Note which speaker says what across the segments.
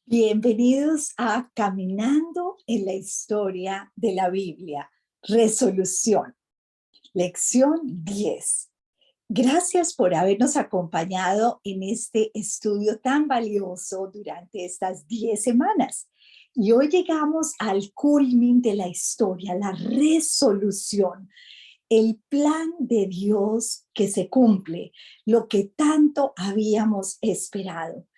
Speaker 1: Bienvenidos a Caminando en la Historia de la Biblia. Resolución. Lección 10. Gracias por habernos acompañado en este estudio tan valioso durante estas 10 semanas. Y hoy llegamos al culmen de la historia, la resolución, el plan de Dios que se cumple, lo que tanto habíamos esperado.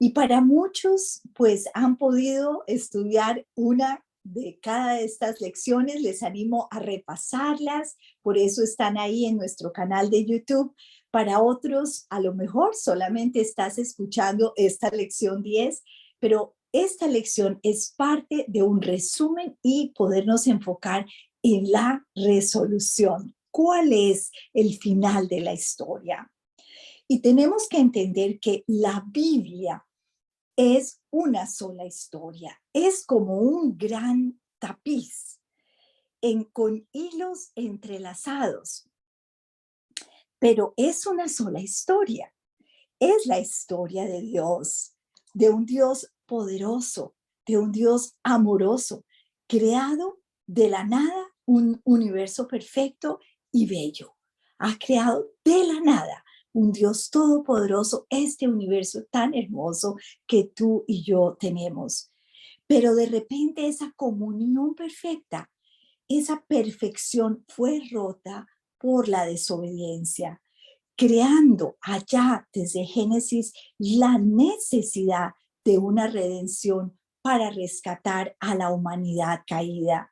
Speaker 1: Y para muchos, pues han podido estudiar una de cada de estas lecciones. Les animo a repasarlas, por eso están ahí en nuestro canal de YouTube. Para otros, a lo mejor solamente estás escuchando esta lección 10, pero esta lección es parte de un resumen y podernos enfocar en la resolución. ¿Cuál es el final de la historia? Y tenemos que entender que la Biblia es una sola historia, es como un gran tapiz con hilos entrelazados, pero es una sola historia. Es la historia de un Dios poderoso, de un Dios amoroso, creado de la nada un universo perfecto y bello. Ha creado de la nada un Dios todopoderoso, este universo tan hermoso que tú y yo tenemos. Pero de repente esa comunión perfecta, esa perfección fue rota por la desobediencia, creando allá desde Génesis la necesidad de una redención para rescatar a la humanidad caída.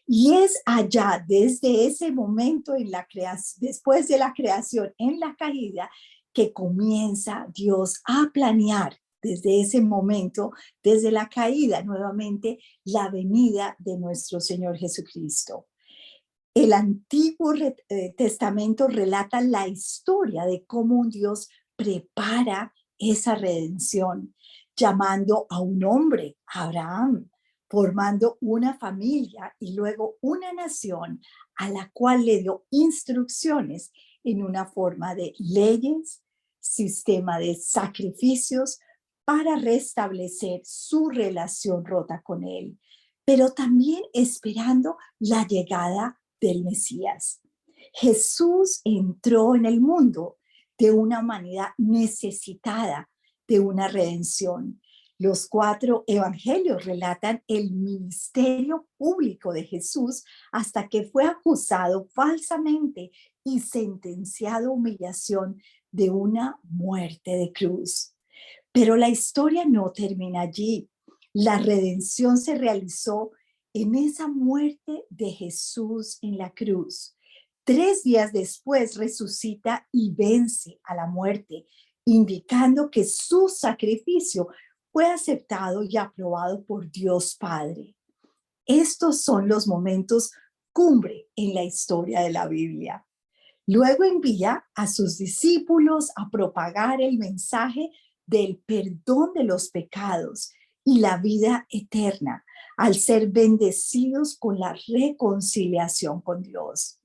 Speaker 1: Y es allá, desde ese momento en la creación, después de la creación, en la caída, que comienza Dios a planear desde ese momento, desde la caída, nuevamente la venida de nuestro Señor Jesucristo. El Antiguo Testamento relata la historia de cómo un Dios prepara esa redención, llamando a un hombre, Abraham, formando una familia y luego una nación a la cual le dio instrucciones en una forma de leyes, sistema de sacrificios para restablecer su relación rota con él, pero también esperando la llegada del Mesías. Jesús entró en el mundo de una humanidad necesitada de una redención. Los 4 evangelios relatan el ministerio público de Jesús hasta que fue acusado falsamente y sentenciado a humillación de una muerte de cruz. Pero la historia no termina allí. La redención se realizó en esa muerte de Jesús en la cruz. 3 días después resucita y vence a la muerte, indicando que su sacrificio fue aceptado y aprobado por Dios Padre. Estos son los momentos cumbre en la historia de la Biblia. Luego envía a sus discípulos a propagar el mensaje del perdón de los pecados y la vida eterna, al ser bendecidos con la reconciliación con Dios.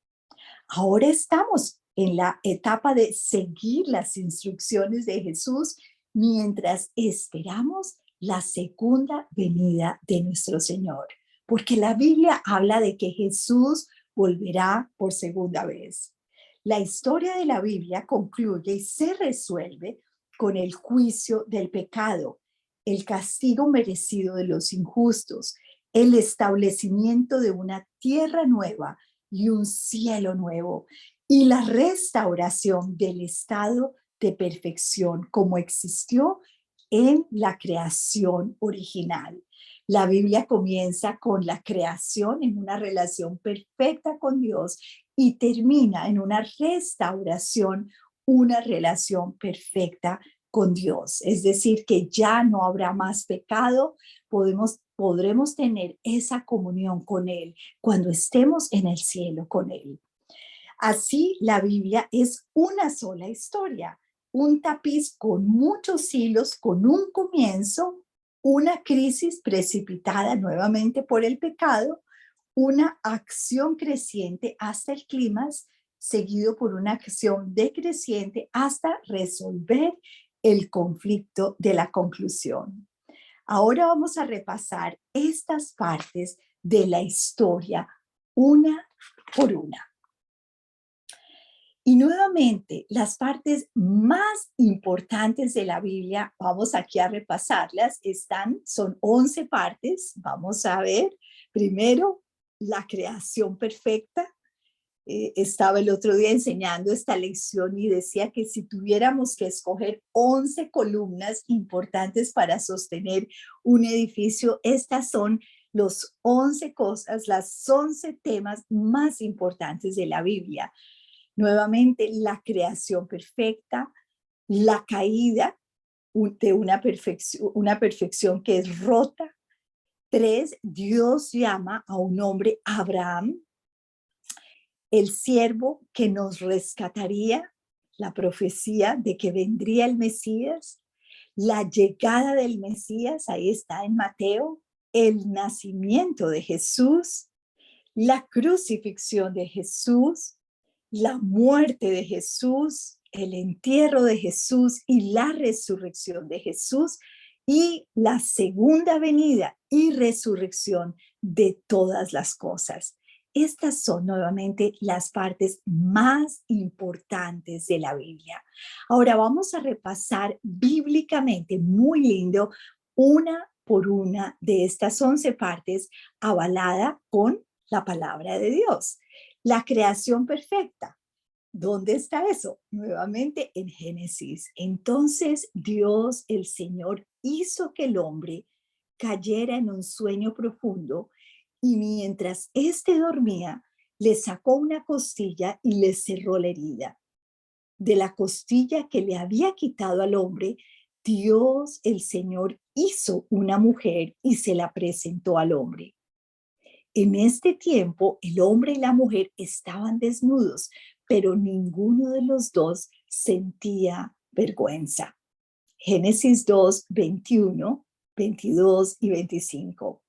Speaker 1: Ahora estamos en la etapa de seguir las instrucciones de Jesús mientras esperamos la segunda venida de nuestro Señor, porque la Biblia habla de que Jesús volverá por segunda vez. La historia de la Biblia concluye y se resuelve con el juicio del pecado, el castigo merecido de los injustos, el establecimiento de una tierra nueva y un cielo nuevo, y la restauración del estado de perfección como existió en la creación original. La Biblia comienza con la creación en una relación perfecta con Dios y termina en una restauración, una relación perfecta con Dios. Es decir, que ya no habrá más pecado, podremos tener esa comunión con Él cuando estemos en el cielo con Él. Así, la Biblia es una sola historia, un tapiz con muchos hilos, con un comienzo, una crisis precipitada nuevamente por el pecado, una acción creciente hasta el clímax, seguido por una acción decreciente hasta resolver el conflicto de la conclusión. Ahora vamos a repasar estas partes de la historia una por una. Y nuevamente, las partes más importantes de la Biblia, vamos aquí a repasarlas, son 11 partes. Vamos a ver primero la creación perfecta. Estaba el otro día enseñando esta lección y decía que si tuviéramos que escoger 11 columnas importantes para sostener un edificio, estas son los 11 cosas, las 11 temas más importantes de la Biblia. Nuevamente, la creación perfecta, la caída de una perfección que es rota. 3, Dios llama a un hombre Abraham, el siervo que nos rescataría, la profecía de que vendría el Mesías, la llegada del Mesías, ahí está en Mateo, el nacimiento de Jesús, la crucifixión de Jesús, la muerte de Jesús, el entierro de Jesús y la resurrección de Jesús y la segunda venida y resurrección de todas las cosas. Estas son nuevamente las partes más importantes de la Biblia. Ahora vamos a repasar bíblicamente, muy lindo, una por una de estas 11 partes, avalada con la palabra de Dios. La creación perfecta. ¿Dónde está eso? Nuevamente en Génesis. Entonces Dios, el Señor, hizo que el hombre cayera en un sueño profundo y mientras éste dormía, le sacó una costilla y le cerró la herida. De la costilla que le había quitado al hombre, Dios, el Señor, hizo una mujer y se la presentó al hombre. En este tiempo, el hombre y la mujer estaban desnudos, pero ninguno de los dos sentía vergüenza. Génesis 2, 21, 22 y 25.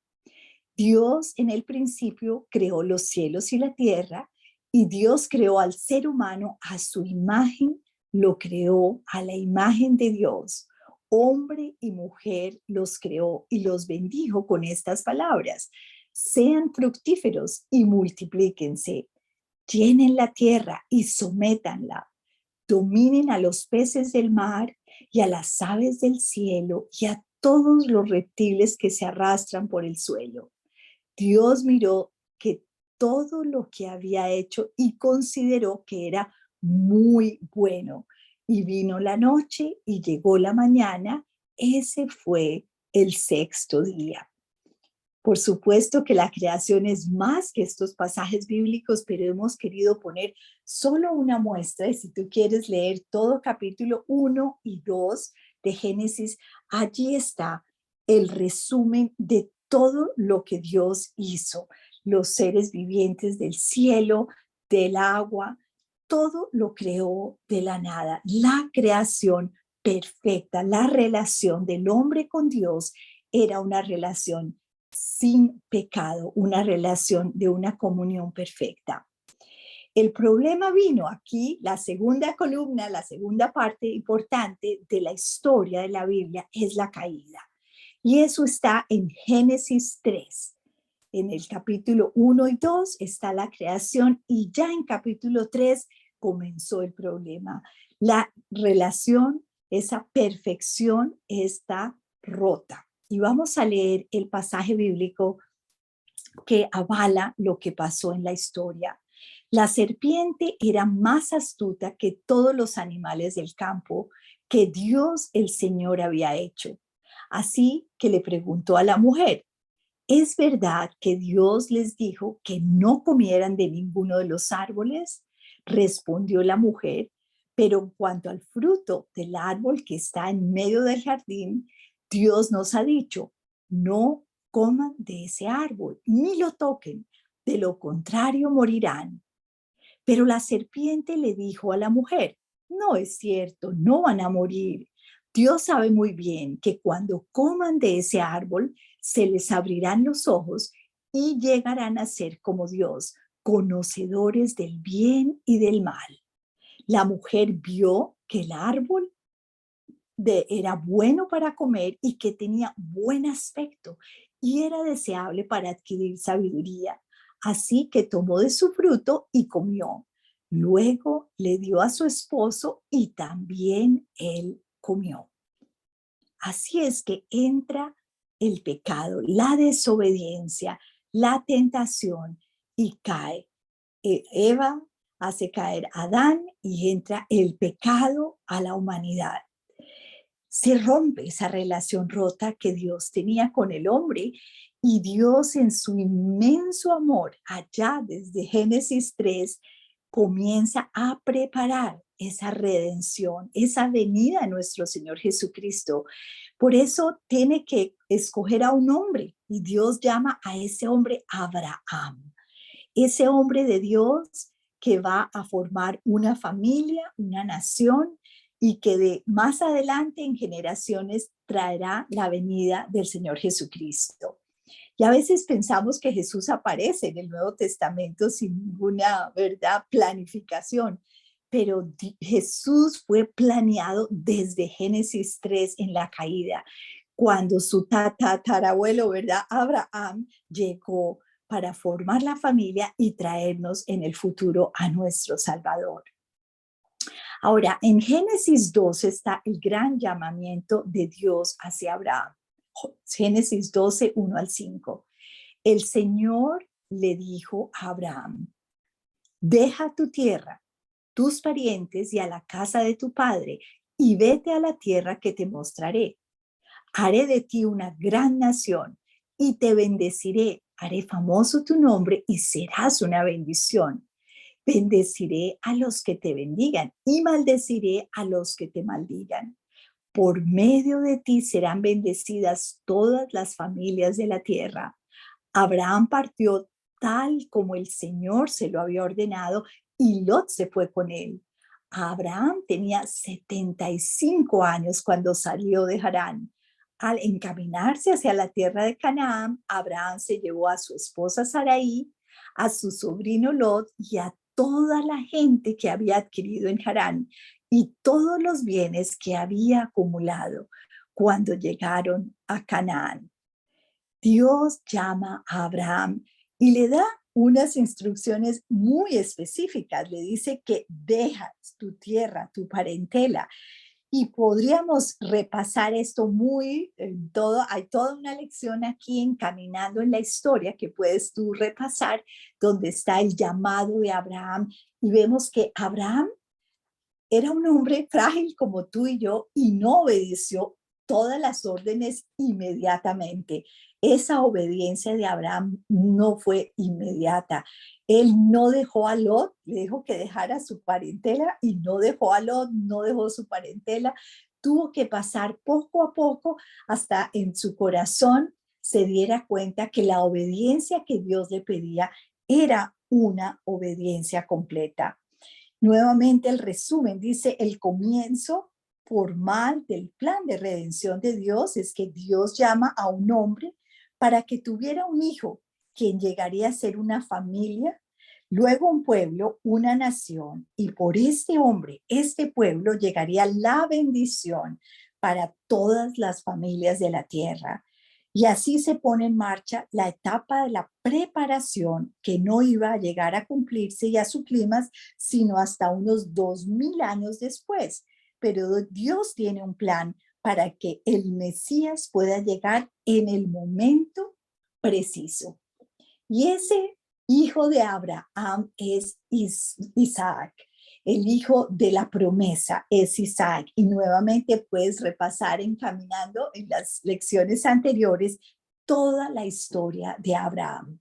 Speaker 1: Dios en el principio creó los cielos y la tierra, y Dios creó al ser humano a su imagen, lo creó a la imagen de Dios. Hombre y mujer los creó y los bendijo con estas palabras: sean fructíferos y multiplíquense, llenen la tierra y sométanla, dominen a los peces del mar y a las aves del cielo y a todos los reptiles que se arrastran por el suelo. Dios miró que todo lo que había hecho y consideró que era muy bueno. Y vino la noche y llegó la mañana. Ese fue el sexto día. Por supuesto que la creación es más que estos pasajes bíblicos, pero hemos querido poner solo una muestra. Y si tú quieres leer todo capítulo 1 y 2 de Génesis, allí está el resumen de todo lo que Dios hizo. Los seres vivientes del cielo, del agua, todo lo creó de la nada. La creación perfecta, la relación del hombre con Dios era una relación sin pecado, una relación de una comunión perfecta. El problema vino aquí, la segunda columna, la segunda parte importante de la historia de la Biblia es la caída. Y eso está en Génesis 3. En el capítulo 1 y 2 está la creación y ya en capítulo 3 comenzó el problema. La relación, esa perfección está rota. Y vamos a leer el pasaje bíblico que avala lo que pasó en la historia. La serpiente era más astuta que todos los animales del campo que Dios el Señor había hecho. Así que le preguntó a la mujer: ¿es verdad que Dios les dijo que no comieran de ninguno de los árboles? Respondió la mujer: pero en cuanto al fruto del árbol que está en medio del jardín, Dios nos ha dicho: no coman de ese árbol, ni lo toquen, de lo contrario morirán. Pero la serpiente le dijo a la mujer: no es cierto, no van a morir. Dios sabe muy bien que cuando coman de ese árbol, se les abrirán los ojos y llegarán a ser como Dios, conocedores del bien y del mal. La mujer vio que el árbol era bueno para comer y que tenía buen aspecto y era deseable para adquirir sabiduría. Así que tomó de su fruto y comió. Luego le dio a su esposo y también él comió. Así es que entra el pecado, la desobediencia, la tentación y cae. Eva hace caer a Adán y entra el pecado a la humanidad. Se rompe esa relación rota que Dios tenía con el hombre y Dios en su inmenso amor, allá desde Génesis 3, comienza a preparar esa redención, esa venida de nuestro Señor Jesucristo. Por eso tiene que escoger a un hombre y Dios llama a ese hombre Abraham, ese hombre de Dios que va a formar una familia, una nación y que de más adelante en generaciones traerá la venida del Señor Jesucristo. Y a veces pensamos que Jesús aparece en el Nuevo Testamento sin ninguna, ¿verdad?, planificación. Pero Jesús fue planeado desde Génesis 3 en la caída, cuando su tatarabuelo, ¿verdad?, Abraham, llegó para formar la familia y traernos en el futuro a nuestro Salvador. Ahora, en Génesis 2 está el gran llamamiento de Dios hacia Abraham. Génesis 12, 1 al 5. El Señor le dijo a Abraham, deja tu tierra, tus parientes y a la casa de tu padre y vete a la tierra que te mostraré. Haré de ti una gran nación y te bendeciré. Haré famoso tu nombre y serás una bendición. Bendeciré a los que te bendigan y maldeciré a los que te maldigan. Por medio de ti serán bendecidas todas las familias de la tierra. Abraham partió tal como el Señor se lo había ordenado y Lot se fue con él. Abraham tenía 75 años cuando salió de Harán. Al encaminarse hacia la tierra de Canaán, Abraham se llevó a su esposa Sarai, a su sobrino Lot y a toda la gente que había adquirido en Harán y todos los bienes que había acumulado cuando llegaron a Canaán. Dios llama a Abraham y le da unas instrucciones muy específicas. Le dice que dejas tu tierra, tu parentela. Y podríamos repasar esto hay toda una lección aquí en Caminando en la Historia que puedes tú repasar, donde está el llamado de Abraham. Y vemos que Abraham era un hombre frágil como tú y yo y no obedeció todas las órdenes inmediatamente. Esa obediencia de Abraham no fue inmediata. Él no dejó a Lot, le dijo que dejara su parentela y no dejó a Lot, no dejó su parentela. Tuvo que pasar poco a poco hasta en su corazón se diera cuenta que la obediencia que Dios le pedía era una obediencia completa. Nuevamente el resumen dice, el comienzo formal del plan de redención de Dios es que Dios llama a un hombre para que tuviera un hijo, quien llegaría a ser una familia, luego un pueblo, una nación, y por este hombre, este pueblo, llegaría la bendición para todas las familias de la tierra. Y así se pone en marcha la etapa de la preparación que no iba a llegar a cumplirse y a su clímax, sino hasta unos 2000 años después. Pero Dios tiene un plan para que el Mesías pueda llegar en el momento preciso. Y ese hijo de Abraham es Isaac. El hijo de la promesa es Isaac. Y nuevamente puedes repasar Caminando en las lecciones anteriores toda la historia de Abraham.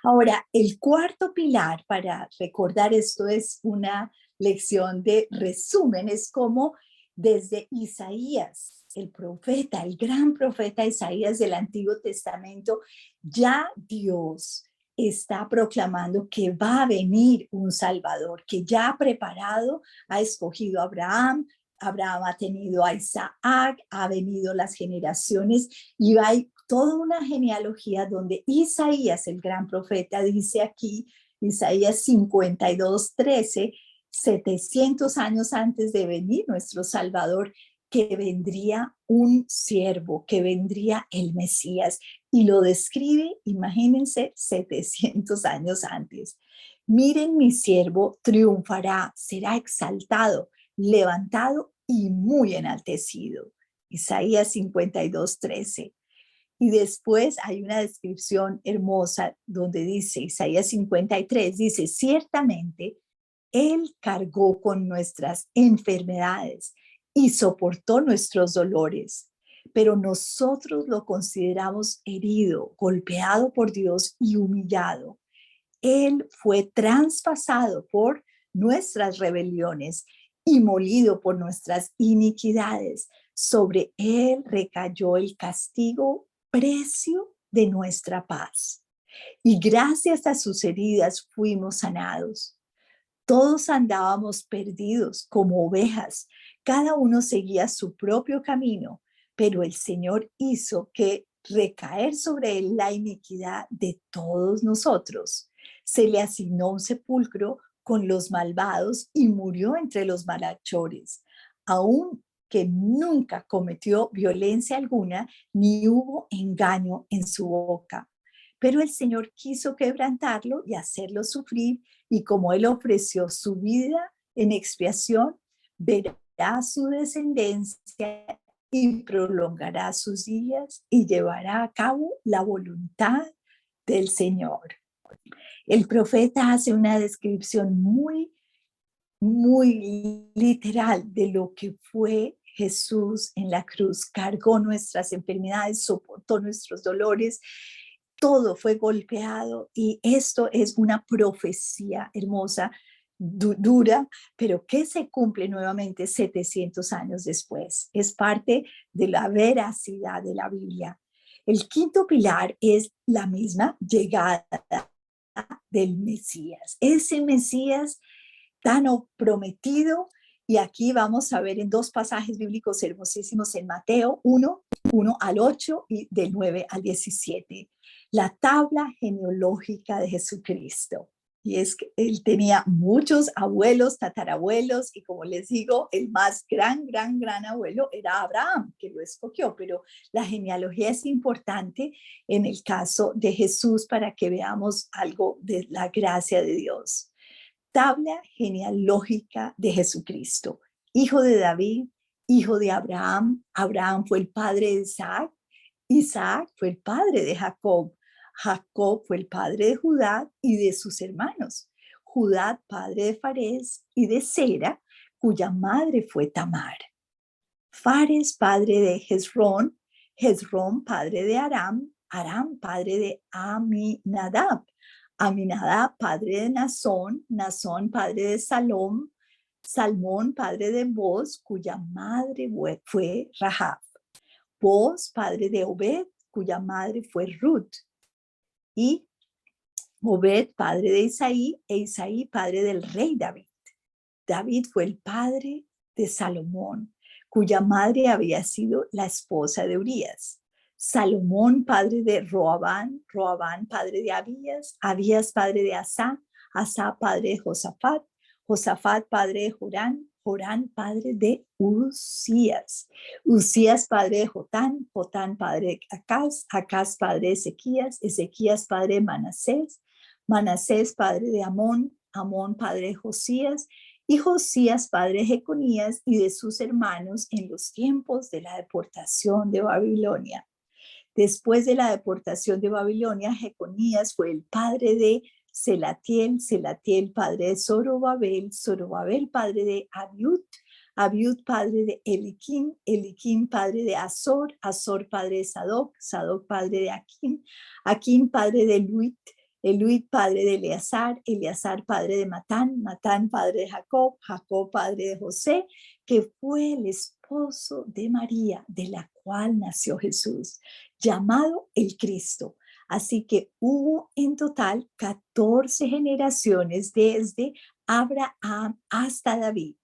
Speaker 1: Ahora, el cuarto pilar para recordar esto es una lección de resumen, es como desde Isaías, el profeta, el gran profeta Isaías del Antiguo Testamento, ya Dios está proclamando que va a venir un Salvador, que ya ha preparado, ha escogido a Abraham, Abraham ha tenido a Isaac, ha venido las generaciones y hay toda una genealogía donde Isaías, el gran profeta, dice aquí, Isaías 52:13, 700 años antes de venir nuestro Salvador, que vendría un siervo, que vendría el Mesías, y lo describe, imagínense, 700 años antes. Miren, mi siervo triunfará, será exaltado, levantado y muy enaltecido. Isaías 52:13. Y después hay una descripción hermosa donde dice, Isaías 53, dice, ciertamente Él cargó con nuestras enfermedades y soportó nuestros dolores, pero nosotros lo consideramos herido, golpeado por Dios y humillado. Él fue traspasado por nuestras rebeliones y molido por nuestras iniquidades. Sobre él recayó el castigo, precio de nuestra paz. Y gracias a sus heridas fuimos sanados. Todos andábamos perdidos como ovejas, cada uno seguía su propio camino, pero el Señor hizo que recaer sobre él la iniquidad de todos nosotros. Se le asignó un sepulcro con los malvados y murió entre los malhechores, aun que nunca cometió violencia alguna, ni hubo engaño en su boca. Pero el Señor quiso quebrantarlo y hacerlo sufrir, y como él ofreció su vida en expiación, verá su descendencia y prolongará sus días y llevará a cabo la voluntad del Señor. El profeta hace una descripción muy literal de lo que fue Jesús en la cruz. Cargó nuestras enfermedades, soportó nuestros dolores, todo fue golpeado, y esto es una profecía hermosa, dura, pero que se cumple nuevamente 700 años después. Es parte de la veracidad de la Biblia. El quinto pilar es la misma llegada del Mesías. Ese Mesías tan prometido, y aquí vamos a ver en dos pasajes bíblicos hermosísimos en Mateo 1:1 al 8 y del 9 al 17. La tabla genealógica de Jesucristo. Y es que él tenía muchos abuelos, tatarabuelos, y como les digo, el más gran abuelo era Abraham, que lo escogió, pero la genealogía es importante en el caso de Jesús para que veamos algo de la gracia de Dios. Tabla genealógica de Jesucristo, hijo de David, hijo de Abraham. Abraham fue el padre de Isaac, Isaac fue el padre de Jacob, Jacob fue el padre de Judá y de sus hermanos, Judá padre de Fares y de Sera, cuya madre fue Tamar. Fares padre de Hezrón, Hezrón padre de Aram, Aram padre de Aminadab, Aminadab padre de Nazón, Nazón padre de Salom, Salmón padre de Boz, cuya madre fue Rahab, Boz padre de Obed, cuya madre fue Ruth, y Obed padre de Isaí, e Isaí padre del rey David. David fue el padre de Salomón, cuya madre había sido la esposa de Urías. Salomón, padre de Roabán, Roabán, padre de Abías, Abías, padre de Asá, Asá, padre de Josafat, Josafat, padre de Jorán, Jorán, padre de Usías, Usías, padre de Jotán, Jotán, padre de Acaz, Acaz, padre de Ezequías, Ezequías, padre de Manasés, Manasés, padre de Amón, Amón, padre de Josías, y Josías, padre de Jeconías y de sus hermanos en los tiempos de la deportación de Babilonia. Después de la deportación de Babilonia, Jeconías fue el padre de Selatiel, Selatiel padre de Zorobabel, Zorobabel padre de Abiud, Abiud padre de Eliquim, Eliquim padre de Azor, Azor padre de Sadoc, Sadoc padre de Aquim, Aquim padre de Luit, Eluid padre de Eleazar, Eleazar padre de Matán, Matán padre de Jacob, Jacob padre de José, que fue el esposo de María, de la cual nació Jesús, llamado el Cristo. Así que hubo en total 14 generaciones desde Abraham hasta David,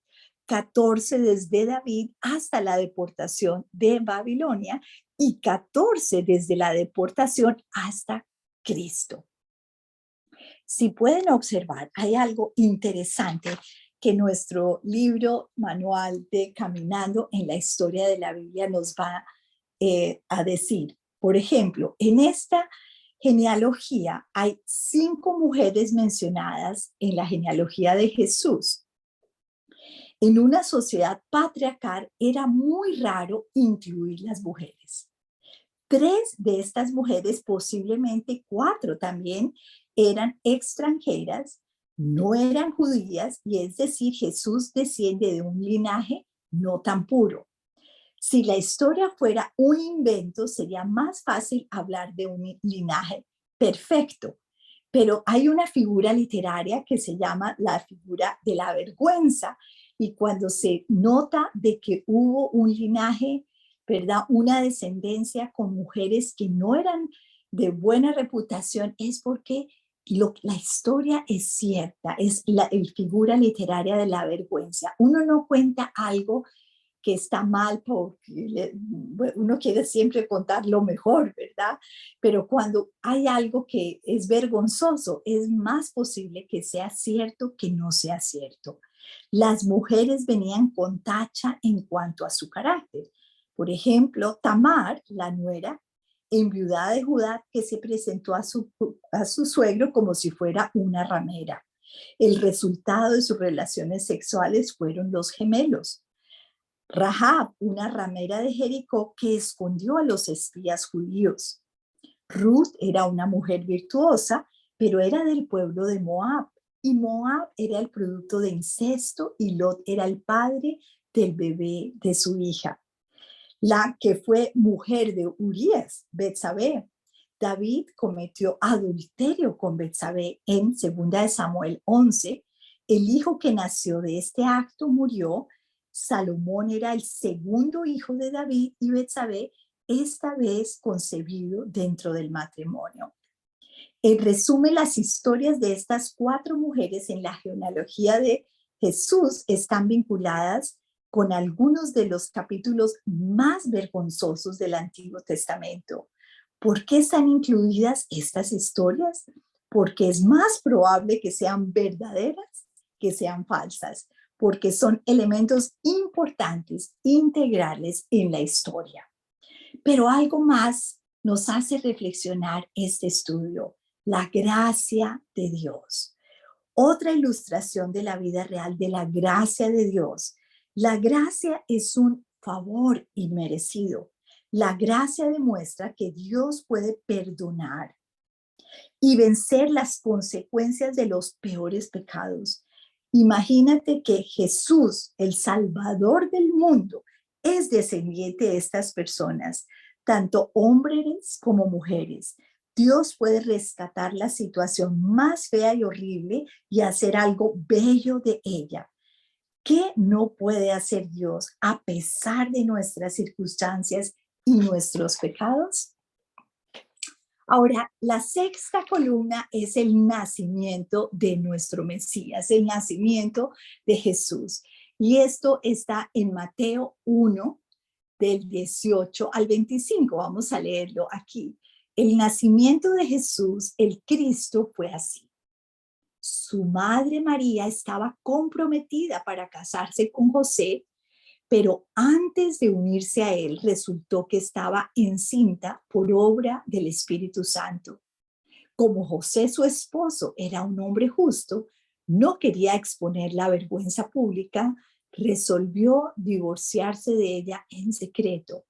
Speaker 1: 14 desde David hasta la deportación de Babilonia y 14 desde la deportación hasta Cristo. Si pueden observar, hay algo interesante que nuestro libro manual de Caminando en la Historia de la Biblia nos va a decir. Por ejemplo, en esta genealogía hay 5 mujeres mencionadas en la genealogía de Jesús. En una sociedad patriarcal era muy raro incluir las mujeres. 3 de estas mujeres, posiblemente 4 también, eran extranjeras, no eran judías, y es decir, Jesús desciende de un linaje no tan puro. Si la historia fuera un invento, sería más fácil hablar de un linaje perfecto. Pero hay una figura literaria que se llama la figura de la vergüenza, y cuando se nota de que hubo un linaje, ¿verdad? Una descendencia con mujeres que no eran de buena reputación, es porque la historia es cierta, es la figura literaria de la vergüenza. Uno no cuenta algo que está mal porque uno quiere siempre contar lo mejor, ¿verdad? Pero cuando hay algo que es vergonzoso, es más posible que sea cierto que no sea cierto. Las mujeres venían con tacha en cuanto a su carácter. Por ejemplo, Tamar, la nuera, enviudada de Judá, que se presentó a su suegro como si fuera una ramera. El resultado de sus relaciones sexuales fueron los gemelos. Rahab, una ramera de Jericó que escondió a los espías judíos. Ruth era una mujer virtuosa, pero era del pueblo de Moab, y Moab era el producto de incesto, y Lot era el padre del bebé de su hija. La que fue mujer de Urías, Betsabé. David cometió adulterio con Betsabé en 2 Samuel 11. El hijo que nació de este acto murió. Salomón era el segundo hijo de David, y Betsabé, esta vez concebido dentro del matrimonio. En resumen, las historias de estas 4 mujeres en la genealogía de Jesús están vinculadas con algunos de los capítulos más vergonzosos del Antiguo Testamento. ¿Por qué están incluidas estas historias? Porque es más probable que sean verdaderas que sean falsas, porque son elementos importantes, integrales en la historia. Pero algo más nos hace reflexionar este estudio: la gracia de Dios. Otra ilustración de la vida real de la gracia de Dios. La gracia es un favor inmerecido. La gracia demuestra que Dios puede perdonar y vencer las consecuencias de los peores pecados. Imagínate que Jesús, el Salvador del mundo, es descendiente de estas personas, tanto hombres como mujeres. Dios puede rescatar la situación más fea y horrible y hacer algo bello de ella. ¿Qué no puede hacer Dios a pesar de nuestras circunstancias y nuestros pecados? Ahora, la sexta columna es el nacimiento de nuestro Mesías, el nacimiento de Jesús. Y esto está en Mateo 1, del 18 al 25. Vamos a leerlo aquí. El nacimiento de Jesús, el Cristo, fue así. Su madre María estaba comprometida para casarse con José, pero antes de unirse a él resultó que estaba encinta por obra del Espíritu Santo. Como José, su esposo, era un hombre justo, no quería exponer la vergüenza pública, resolvió divorciarse de ella en secreto.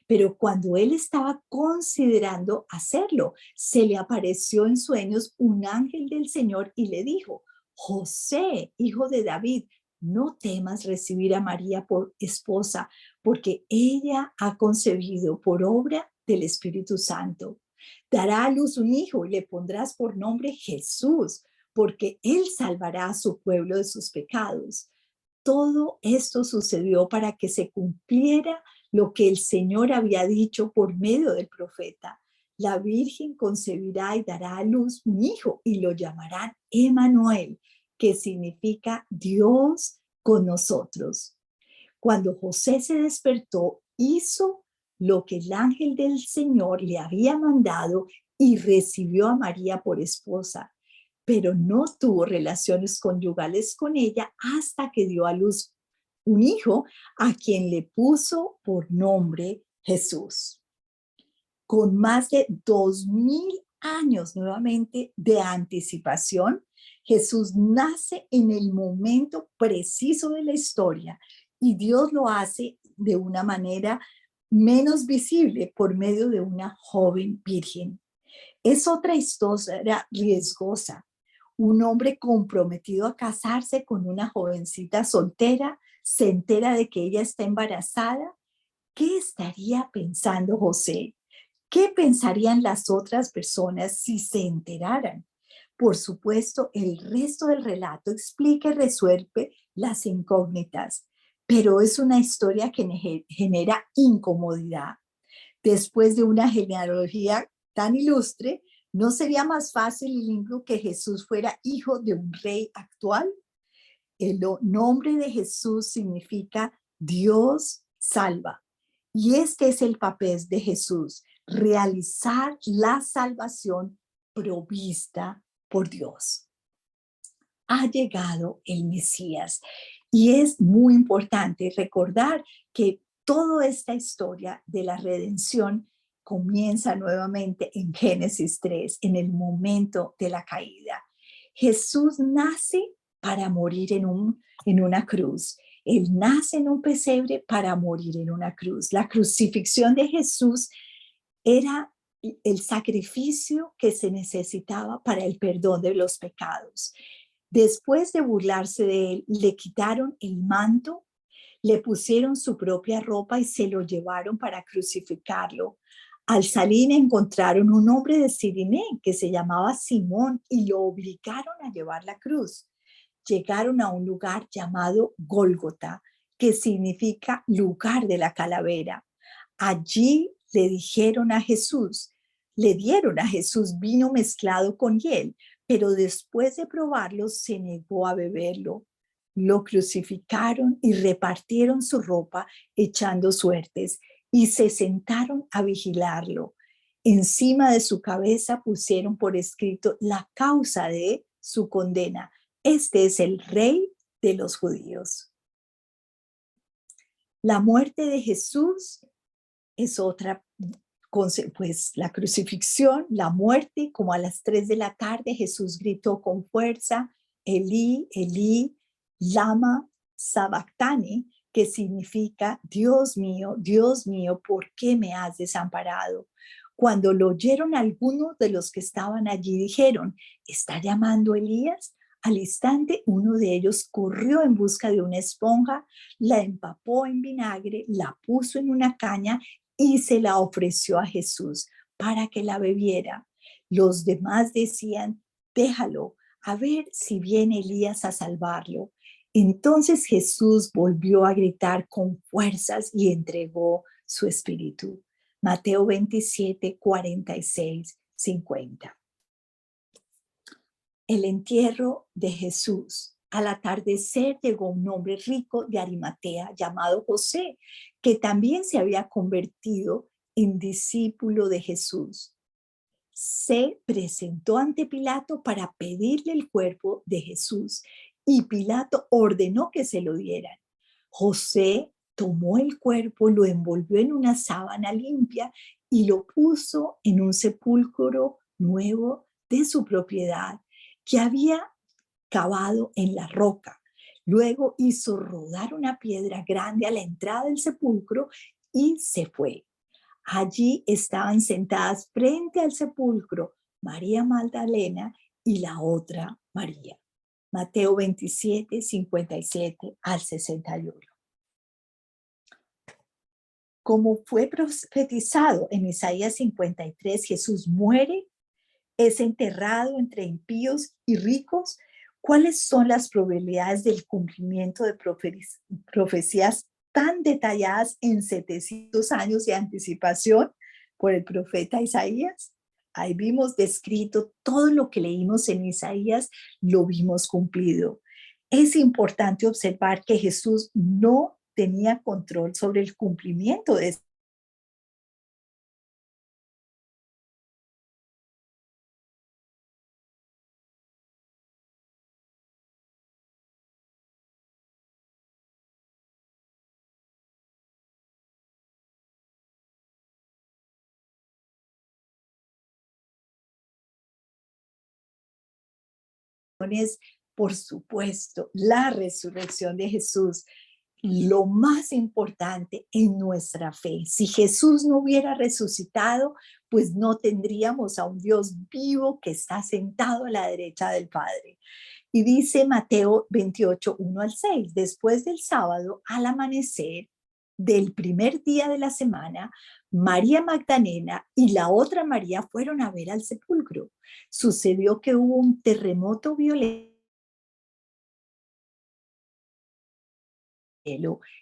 Speaker 1: Pero cuando él estaba considerando hacerlo, se le apareció en sueños un ángel del Señor y le dijo: José, hijo de David, no temas recibir a María por esposa, porque ella ha concebido por obra del Espíritu Santo. Dará a luz un hijo y le pondrás por nombre Jesús, porque él salvará a su pueblo de sus pecados. Todo esto sucedió para que se cumpliera lo que el Señor había dicho por medio del profeta: la Virgen concebirá y dará a luz un hijo y lo llamarán Emmanuel, que significa Dios con nosotros. Cuando José se despertó, hizo lo que el ángel del Señor le había mandado y recibió a María por esposa. pero no tuvo relaciones conyugales con ella hasta que dio a luz un hijo a quien le puso por nombre Jesús. Con más de 2000 años nuevamente de anticipación, Jesús nace en el momento preciso de la historia y Dios lo hace de una manera menos visible por medio de una joven virgen. Es otra historia riesgosa. Un hombre comprometido a casarse con una jovencita soltera se entera de que ella está embarazada. ¿Qué estaría pensando José? ¿Qué pensarían las otras personas si se enteraran? Por supuesto, el resto del relato explica y resuelve las incógnitas, pero es una historia que genera incomodidad. Después de una genealogía tan ilustre, ¿no sería más fácil y limpio que Jesús fuera hijo de un rey actual? El nombre de Jesús significa Dios salva. Y este es el papel de Jesús, realizar la salvación provista por Dios. Ha llegado el Mesías y es muy importante recordar que toda esta historia de la redención comienza nuevamente en Génesis 3, en el momento de la caída. Jesús nace para morir en una cruz. Él nace en un pesebre para morir en una cruz. La crucifixión de Jesús era el sacrificio que se necesitaba para el perdón de los pecados. Después de burlarse de él, le quitaron el manto, le pusieron su propia ropa y se lo llevaron para crucificarlo. Al salir encontraron un hombre de Siriné que se llamaba Simón y lo obligaron a llevar la cruz. Llegaron a un lugar llamado Gólgota, que significa lugar de la calavera. Allí le dieron a Jesús vino mezclado con hiel, pero después de probarlo se negó a beberlo. Lo crucificaron y repartieron su ropa echando suertes y se sentaron a vigilarlo. Encima de su cabeza pusieron por escrito la causa de su condena. Este es el rey de los judíos. La muerte de Jesús es otra, pues la crucifixión, la muerte, como a las 3 de la tarde Jesús gritó con fuerza, Elí, Elí, lama sabactani, que significa, Dios mío, ¿por qué me has desamparado? Cuando lo oyeron algunos de los que estaban allí, dijeron, ¿está llamando Elías? Al instante, uno de ellos corrió en busca de una esponja, la empapó en vinagre, la puso en una caña y se la ofreció a Jesús para que la bebiera. Los demás decían, déjalo, a ver si viene Elías a salvarlo. Entonces Jesús volvió a gritar con fuerzas y entregó su espíritu. Mateo 27, 46, 50. El entierro de Jesús. Al atardecer llegó un hombre rico de Arimatea llamado José, que también se había convertido en discípulo de Jesús. Se presentó ante Pilato para pedirle el cuerpo de Jesús y Pilato ordenó que se lo dieran. José tomó el cuerpo, lo envolvió en una sábana limpia y lo puso en un sepulcro nuevo de su propiedad que había cavado en la roca. Luego hizo rodar una piedra grande a la entrada del sepulcro y se fue. Allí estaban sentadas frente al sepulcro María Magdalena y la otra María. Mateo 27, 57 al 61. Como fue profetizado en Isaías 53, Jesús muere, es enterrado entre impíos y ricos. ¿Cuáles son las probabilidades del cumplimiento de profecías tan detalladas en 700 años de anticipación por el profeta Isaías? Ahí vimos descrito todo lo que leímos en Isaías, lo vimos cumplido. Es importante observar que Jesús no tenía control sobre el cumplimiento de es, por supuesto, la resurrección de Jesús, lo más importante en nuestra fe. Si Jesús no hubiera resucitado, pues no tendríamos a un Dios vivo que está sentado a la derecha del Padre. Y dice Mateo 28, 1 al 6, después del sábado, al amanecer del primer día de la semana, María Magdalena y la otra María fueron a ver al sepulcro. Sucedió que hubo un terremoto violento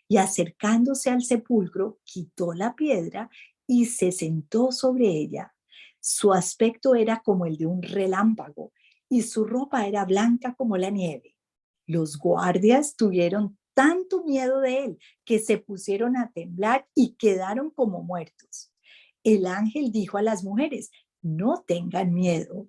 Speaker 1: y acercándose al sepulcro, quitó la piedra y se sentó sobre ella. Su aspecto era como el de un relámpago y su ropa era blanca como la nieve. Los guardias tuvieron tanto miedo de él que se pusieron a temblar y quedaron como muertos. El ángel dijo a las mujeres, no tengan miedo.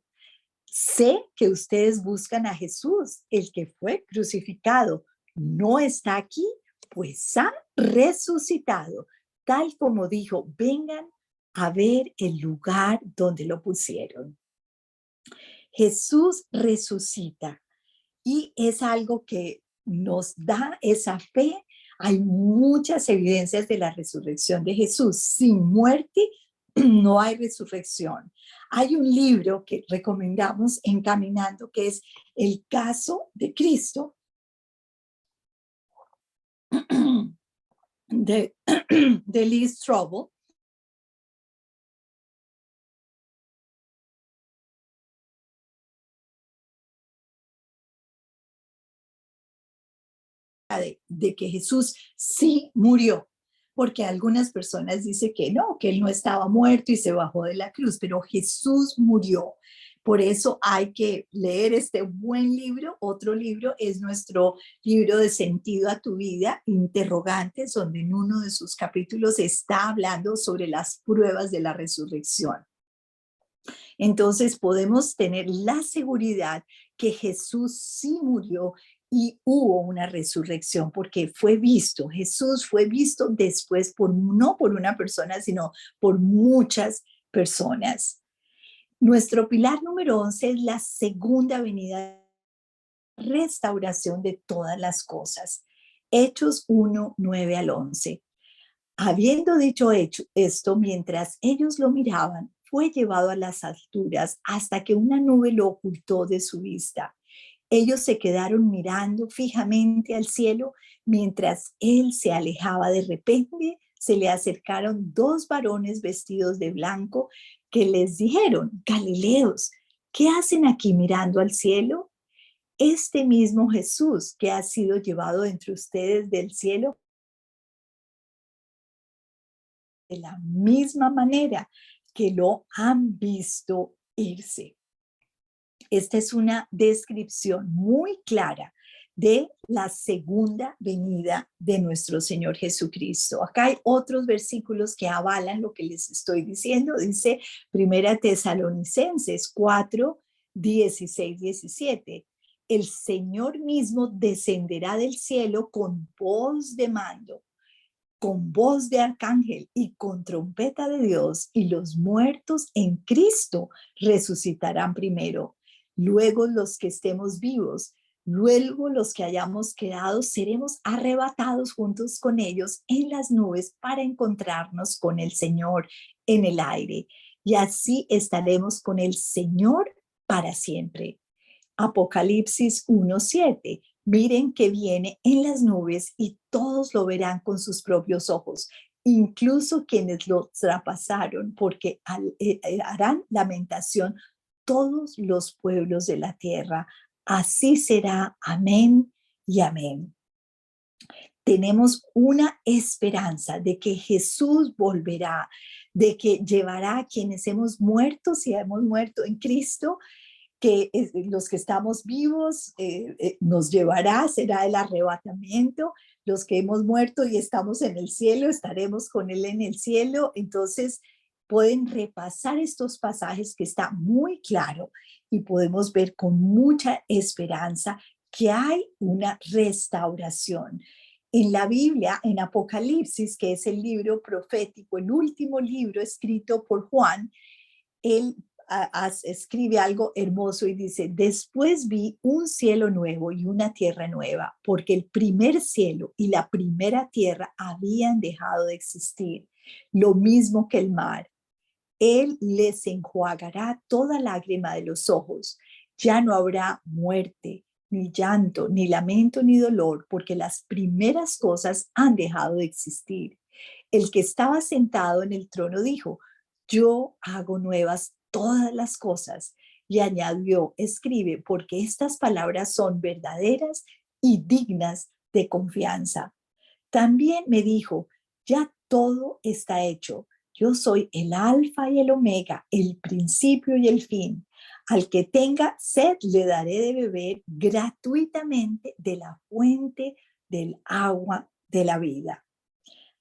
Speaker 1: Sé que ustedes buscan a Jesús, el que fue crucificado. No está aquí, pues ha resucitado. Tal como dijo, vengan a ver el lugar donde lo pusieron. Jesús resucita y es algo que nos da esa fe. Hay muchas evidencias de la resurrección de Jesús. Sin muerte no hay resurrección. Hay un libro que recomendamos Encaminando, que es El caso de Cristo, de Lee Strobel. De que Jesús sí murió, porque algunas personas dicen que él no estaba muerto y se bajó de la cruz, pero Jesús murió. Por eso hay que leer este buen libro. Otro libro es nuestro libro de Sentido a tu Vida, Interrogantes, donde en uno de sus capítulos está hablando sobre las pruebas de la resurrección. Entonces podemos tener la seguridad que Jesús sí murió y hubo una resurrección porque fue visto. Jesús fue visto después no por una persona, sino por muchas personas. Nuestro pilar número 11 es la segunda venida, restauración de todas las cosas. Hechos 1, 9 al 11. Habiendo dicho esto, mientras ellos lo miraban, fue llevado a las alturas hasta que una nube lo ocultó de su vista. Ellos se quedaron mirando fijamente al cielo mientras él se alejaba. De repente se le acercaron dos varones vestidos de blanco que les dijeron, Galileos, ¿qué hacen aquí mirando al cielo? Este mismo Jesús que ha sido llevado entre ustedes del cielo, de la misma manera que lo han visto irse. Esta es una descripción muy clara de la segunda venida de nuestro Señor Jesucristo. Acá hay otros versículos que avalan lo que les estoy diciendo. Dice Primera Tesalonicenses 4, 16, 17. El Señor mismo descenderá del cielo con voz de mando, con voz de arcángel y con trompeta de Dios, y los muertos en Cristo resucitarán primero. Luego los que estemos vivos, luego los que hayamos quedado, seremos arrebatados juntos con ellos en las nubes para encontrarnos con el Señor en el aire. Y así estaremos con el Señor para siempre. Apocalipsis 1:7. Miren que viene en las nubes y todos lo verán con sus propios ojos, incluso quienes lo traspasaron, porque harán lamentación todos los pueblos de la tierra. Así será. Amén y amén. Tenemos una esperanza de que Jesús volverá, de que llevará a quienes hemos muerto, si hemos muerto en Cristo, que los que estamos vivos nos llevará, será el arrebatamiento. Los que hemos muerto y estamos en el cielo, estaremos con Él en el cielo. Entonces pueden repasar estos pasajes que está muy claro y podemos ver con mucha esperanza que hay una restauración. En la Biblia, en Apocalipsis, que es el libro profético, el último libro escrito por Juan, él escribe algo hermoso y dice, después vi un cielo nuevo y una tierra nueva, porque el primer cielo y la primera tierra habían dejado de existir, lo mismo que el mar. Él les enjuagará toda lágrima de los ojos. Ya no habrá muerte, ni llanto, ni lamento, ni dolor, porque las primeras cosas han dejado de existir. El que estaba sentado en el trono dijo, yo hago nuevas todas las cosas. Y añadió, escribe, porque estas palabras son verdaderas y dignas de confianza. También me dijo, ya todo está hecho. Yo soy el alfa y el omega, el principio y el fin. Al que tenga sed le daré de beber gratuitamente de la fuente del agua de la vida.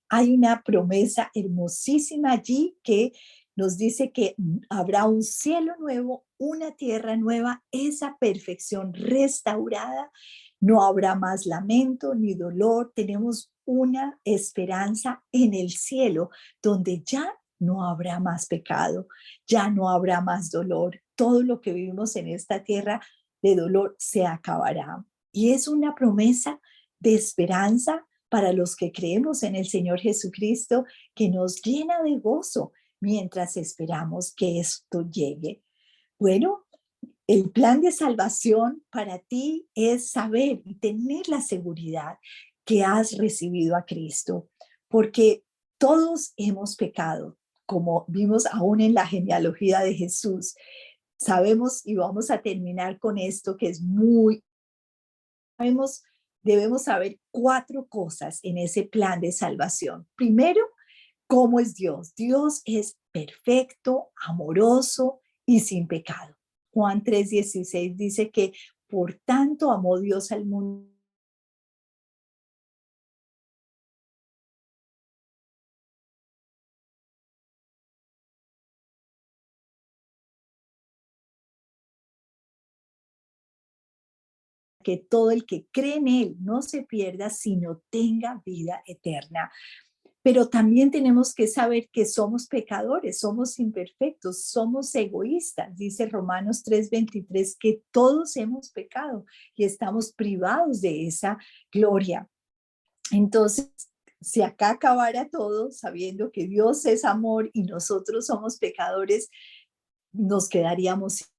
Speaker 1: Hay una promesa hermosísima allí que nos dice que habrá un cielo nuevo, una tierra nueva, esa perfección restaurada. No habrá más lamento ni dolor. Tenemos una esperanza en el cielo donde ya no habrá más pecado, ya no habrá más dolor. Todo lo que vivimos en esta tierra de dolor se acabará. Y es una promesa de esperanza para los que creemos en el Señor Jesucristo, que nos llena de gozo mientras esperamos que esto llegue. Bueno, el plan de salvación para ti es saber y tener la seguridad que has recibido a Cristo, porque todos hemos pecado, como vimos aún en la genealogía de Jesús. Sabemos, y vamos a terminar con esto que es muy, debemos saber 4 cosas en ese plan de salvación. Primero, ¿cómo es Dios? Dios es perfecto, amoroso y sin pecado. Juan 3:16 dice que por tanto amó Dios al mundo que todo el que cree en él no se pierda, sino tenga vida eterna. Pero también tenemos que saber que somos pecadores, somos imperfectos, somos egoístas. Dice Romanos 3:23 que todos hemos pecado y estamos privados de esa gloria. Entonces, si acá acabara todo, sabiendo que Dios es amor y nosotros somos pecadores, nos quedaríamos